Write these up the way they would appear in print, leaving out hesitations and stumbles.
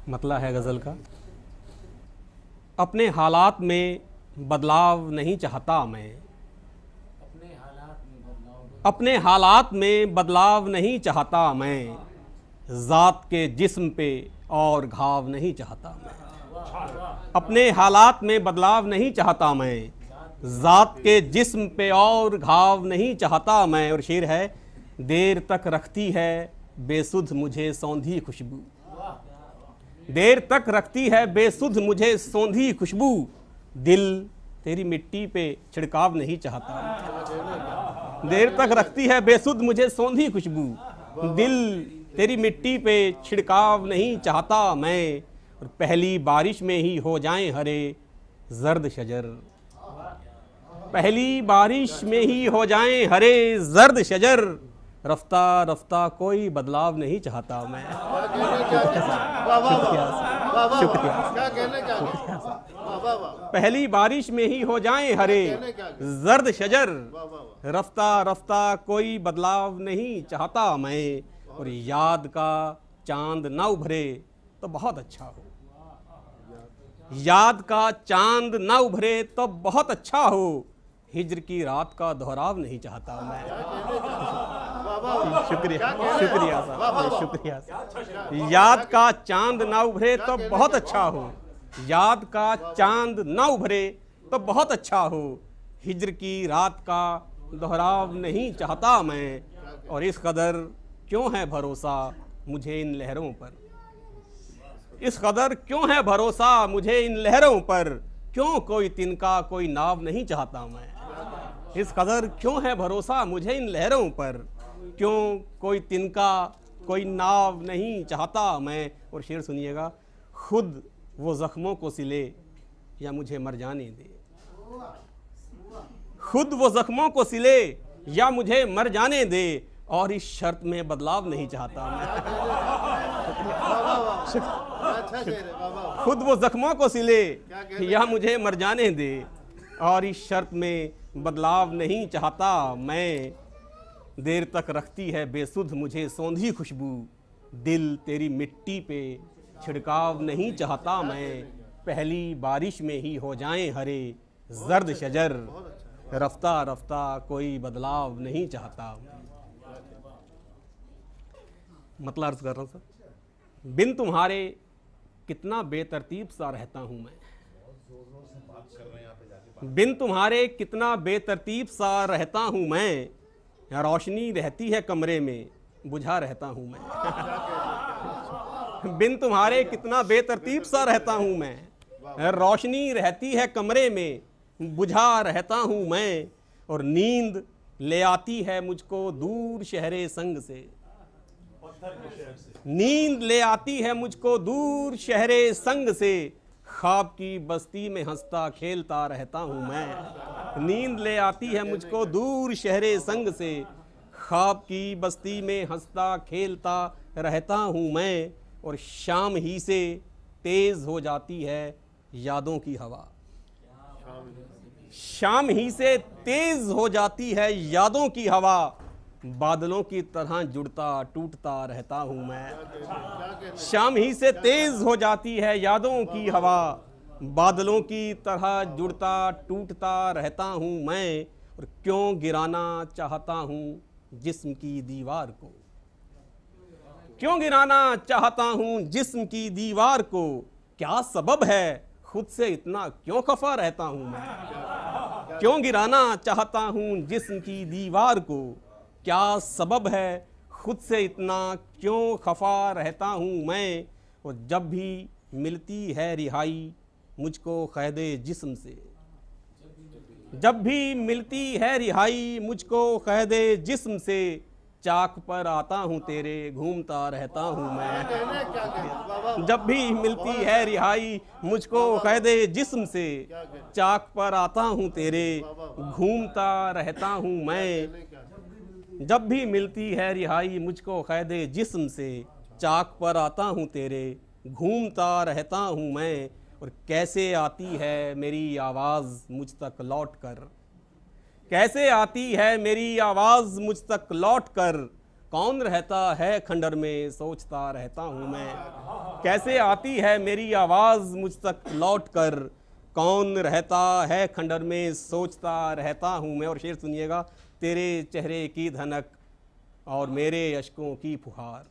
मतला है गज़ल का। अपने हालात में बदलाव नहीं चाहता मैं, अपने हालात में बदलाव नहीं चाहता मैं, ज़ात के जिस्म पे और घाव नहीं चाहता मैं। अपने हालात में बदलाव नहीं चाहता मैं, ज़ात के जिस्म पे और घाव नहीं चाहता मैं। और शेर है, देर तक रखती है बेसुध मुझे सौंधी खुशबू, देर तक रखती है बेसुध मुझे सौंधी खुशबू, दिल तेरी मिट्टी पे छिड़काव नहीं चाहता। देर तक रखती है बेसुध मुझे सौंधी खुशबू, दिल तेरी मिट्टी पे छिड़काव नहीं चाहता मैं। और पहली बारिश में ही हो जाएं हरे जर्द शजर, पहली बारिश में ही हो जाएं हरे जर्द शजर, रफ्ता रफ्ता कोई बदलाव नहीं चाहता मैं। पहली बारिश में ही हो जाएं हरे जर्द शजर, रफ्ता रफ्ता कोई बदलाव नहीं चाहता मैं। और याद का चांद ना उभरे तो बहुत अच्छा हो, याद का चांद ना उभरे तो बहुत अच्छा हो, हिज्र की रात का दोहराव नहीं चाहता मैं। शुक्रिया शुक्रिया साहब, शुक्रिया। याद का चांद ना उभरे तो बहुत अच्छा हो, याद का चांद ना उभरे तो बहुत अच्छा हो, हिज्र की रात का दोहराव नहीं चाहता मैं। और इस कदर क्यों है भरोसा मुझे इन लहरों पर, इस कदर क्यों है भरोसा मुझे इन लहरों पर, क्यों कोई तिनका कोई नाव नहीं चाहता मैं। इस कदर क्यों है भरोसा मुझे इन लहरों पर, क्यों कोई तिनका कोई नाव नहीं चाहता मैं। और शेर सुनिएगा, खुद वो जख्मों को सिले या मुझे मर जाने दे, खुद वो जख्मों को सिले या मुझे मर जाने दे, और इस शर्त में बदलाव नहीं चाहता मैं। खुद वो जख्मों को सिले या मुझे मर जाने दे, और इस शर्त में बदलाव नहीं चाहता मैं। देर तक रखती है बेसुध मुझे सौंधी खुशबू, दिल तेरी मिट्टी पे छिड़काव नहीं चाहता मैं। पहली बारिश में ही हो जाएं हरे जर्द शजर, रफ्ता रफ्ता कोई बदलाव नहीं चाहता। मतलब अर्ज कर रहा हूँ सर, बिन तुम्हारे कितना बेतरतीब सा रहता हूँ मैं, बिन तुम्हारे कितना बेतरतीब सा रहता हूँ मैं, रोशनी रहती है कमरे में बुझा रहता हूँ मैं। बिन तुम्हारे कितना बेतरतीब सा रहता हूँ मैं, रोशनी रहती है कमरे में बुझा रहता हूँ मैं। और नींद ले आती है मुझको दूर शहरे संग से, नींद ले आती है मुझको दूर शहरे संग से, ख्वाब की बस्ती में हंसता खेलता रहता हूँ मैं। नींद ले आती है मुझको दूर शहरे संग से, ख्वाब की बस्ती में हंसता खेलता रहता हूँ मैं। और शाम ही से तेज हो जाती है यादों की हवा, शाम ही से तेज हो जाती है यादों की हवा, बादलों की तरह जुड़ता टूटता रहता हूँ मैं। शाम ही से तेज हो जाती है यादों की हवा, बादलों की तरह जुड़ता टूटता रहता हूँ मैं। और क्यों गिराना चाहता हूँ जिस्म की दीवार को, क्यों गिराना चाहता हूँ जिस्म की दीवार को, क्या सबब है खुद से इतना क्यों खफा रहता हूँ मैं। क्यों गिराना चाहता हूँ जिस्म की दीवार को, क्या सबब है खुद से इतना क्यों खफा रहता हूँ मैं। और जब भी मिलती है रिहाई मुझको क़ैदे जिस्म से, जब भी मिलती है रिहाई मुझको क़ैदे जिस्म से, चाक पर आता हूँ तेरे घूमता रहता हूँ मैं। जब भी मिलती है रिहाई मुझको क़ैदे जिस्म से, चाक पर आता हूँ तेरे घूमता रहता हूँ मैं। जब भी मिलती है रिहाई मुझको क़ैदे जिस्म से, चाक पर आता हूँ तेरे घूमता रहता हूँ मैं। और कैसे आती है मेरी आवाज़ मुझ तक लौट कर, कैसे आती है मेरी आवाज़ मुझ तक लौट कर, कौन रहता है खंडर में सोचता रहता हूँ मैं। कैसे आती है मेरी आवाज़ मुझ तक लौट कर, कौन रहता है खंडर में सोचता रहता हूँ मैं। और शेर सुनिएगा, तेरे चेहरे की धनक और मेरे अश्कों की फुहार,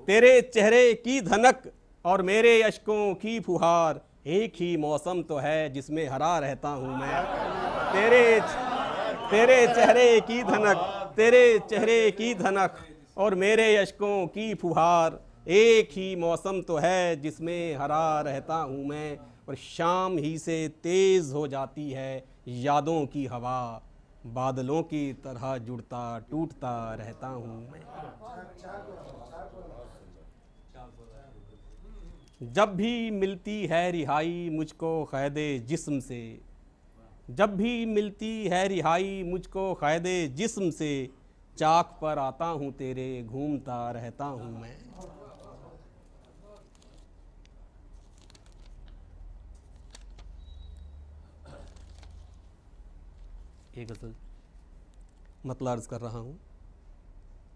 तेरे चेहरे की धनक और मेरे अश्कों की फुहार, एक ही मौसम तो है जिसमें हरा रहता हूँ मैं। तेरे चेहरे की धनक, तेरे चेहरे की धनक और मेरे अश्कों की फुहार, एक ही मौसम तो है जिसमें हरा रहता हूँ मैं। और शाम ही से तेज हो जाती है यादों की हवा, बादलों की तरह जुड़ता टूटता रहता हूँ मैं। जब भी मिलती है रिहाई मुझको क़ैदे जिस्म से, जब भी मिलती है रिहाई मुझको क़ैदे जिस्म से, चाक पर आता हूँ तेरे घूमता रहता हूँ मैं। एक गज़ल मतलब अर्ज़ कर रहा हूँ।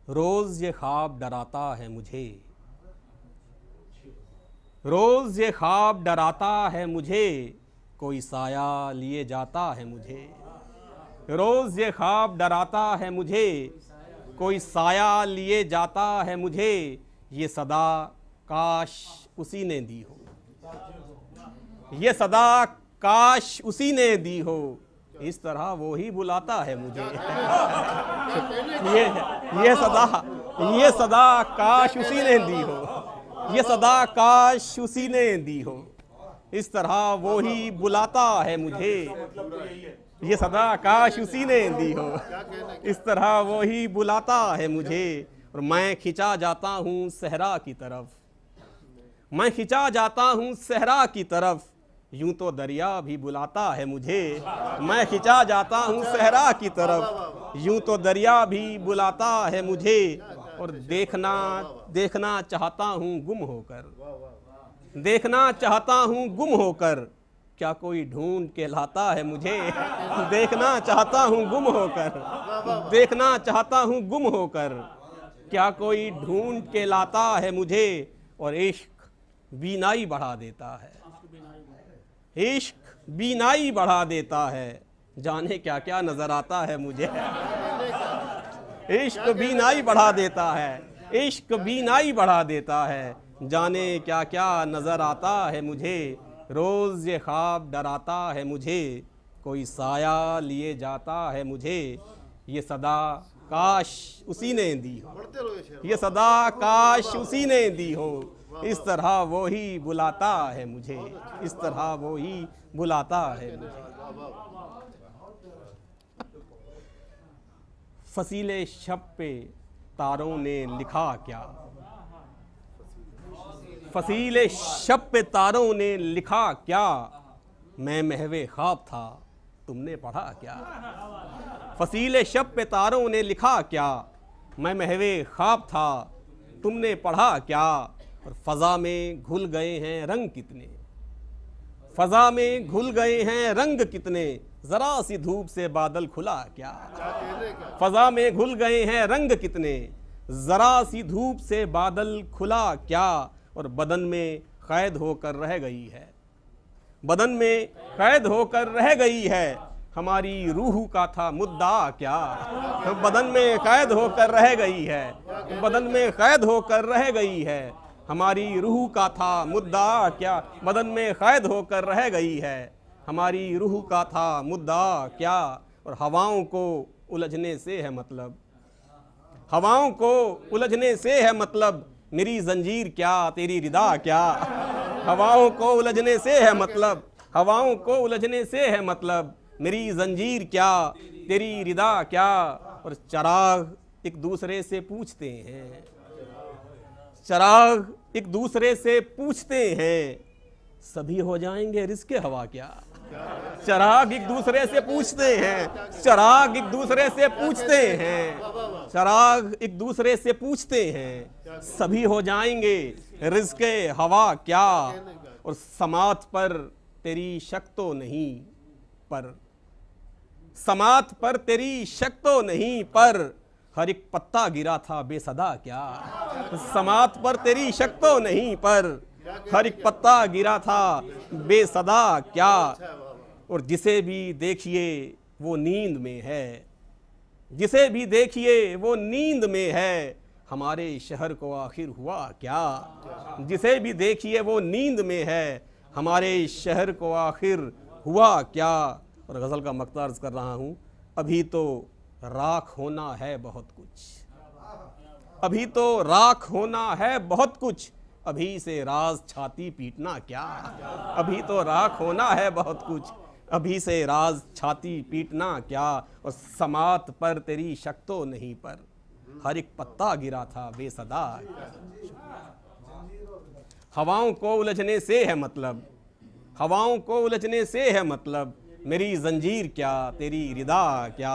रोज़ ये ख्वाब डराता है मुझे, रोज़ ये ख्वाब डराता है मुझे, कोई साया लिए जाता है मुझे। रोज़ ये ख्वाब डराता है मुझे, कोई साया लिए जाता है मुझे। ये सदा काश उसी ने दी हो, ये सदा काश उसी ने दी हो, इस तरह वो ही बुलाता है मुझे। ये सदा काश उसी ने दी हो, ये सदा काश उसी ने दी हो, इस तरह वो ही बुलाता है मुझे। ये सदा काश उसी ने दी हो, इस तरह वो ही बुलाता है मुझे। और मैं खिंचा जाता हूँ सहरा की तरफ, मैं खिंचा जाता हूँ सहरा की तरफ, यूं तो दरिया भी बुलाता है मुझे। मैं खिंचा जाता हूँ सहरा की तरफ, यूं तो दरिया भी बुलाता है मुझे। और देखना चाहता हूँ गुम होकर, देखना चाहता हूँ गुम होकर, क्या कोई ढूंढ के लाता है मुझे। देखना चाहता हूँ गुम होकर, देखना चाहता हूँ गुम होकर, क्या कोई ढूंढ के लाता है मुझे। और इश्क बीनाई बढ़ा देता है, इश्क बीनाई बढ़ा देता है, जाने क्या क्या नजर आता है मुझे। इश्क बीनाई बढ़ा देता है, इश्क बीनाई बढ़ा देता है, जाने क्या क्या नजर आता है मुझे। रोज ये ख्वाब डराता है मुझे, कोई साया लिए जाता है मुझे। ये सदा काश उसी ने दी हो, ये सदा काश उसी ने दी हो, इस तरह वो ही बुलाता है मुझे, इस तरह वो ही बुलाता है मुझे। फसीले शब पे तारों ने लिखा क्या, फसीले शब पे तारों ने लिखा क्या, मैं महवे ख्वाब था तुमने पढ़ा क्या। फसीले शब पे तारों ने लिखा क्या, मैं महवे ख्वाब था तुमने पढ़ा क्या। और फ़ज़ा में घुल गए हैं रंग कितने, फ़ज़ा में घुल गए हैं रंग कितने, ज़रा सी धूप से बादल खुला क्या। फ़ज़ा में घुल गए हैं रंग कितने, ज़रा सी धूप से बादल खुला क्या। और बदन में कैद होकर रह गई है, बदन में कैद होकर रह गई है, हमारी रूह का था मुद्दा क्या। तो बदन में कैद होकर रह गई है, बदन में कैद होकर रह गई है, हमारी रूह का था मुद्दा क्या। बदन में कैद होकर रह गई है, हमारी रूह का था मुद्दा क्या। और हवाओं को उलझने से है मतलब, हवाओं को उलझने से है मतलब, मेरी जंजीर क्या तेरी रिदा क्या। हवाओं को उलझने से है मतलब, हवाओं को उलझने से है मतलब, मेरी जंजीर क्या तेरी रिदा क्या। और चराग एक दूसरे से पूछते हैं, चराग एक दूसरे से पूछते हैं, सभी हो जाएंगे रिज़्क़े हवा क्या। चराग एक दूसरे से पूछते हैं, चराग एक दूसरे से पूछते हैं, चराग एक दूसरे से पूछते हैं, सभी हो जाएंगे रिज़्क़े हवा क्या। और समात पर तेरी शक तो नहीं पर, समात पर तेरी शक तो नहीं पर, हर एक पत्ता गिरा था बेसदा क्या, समात पर तेरी शक तो नहीं, पर हर एक पत्ता गिरा था बेसदा क्या। और जिसे भी देखिए वो नींद में है, जिसे भी देखिए वो नींद में है, हमारे शहर को आखिर हुआ क्या। जिसे भी देखिए वो नींद में है, हमारे शहर को आखिर हुआ क्या। और गज़ल का मक़ता अर्ज़ कर रहा हूँ, अभी तो राख होना है बहुत कुछ, अभी तो राख होना है बहुत कुछ, अभी से राज छाती पीटना क्या। अभी तो राख होना है बहुत कुछ, अभी से राज छाती पीटना क्या। और समात पर तेरी शक तो नहीं, पर हर एक पत्ता गिरा था बेसदा। हवाओं को उलझने से है मतलब, हवाओं को उलझने से है मतलब, मेरी जंजीर क्या तेरी रिदा क्या।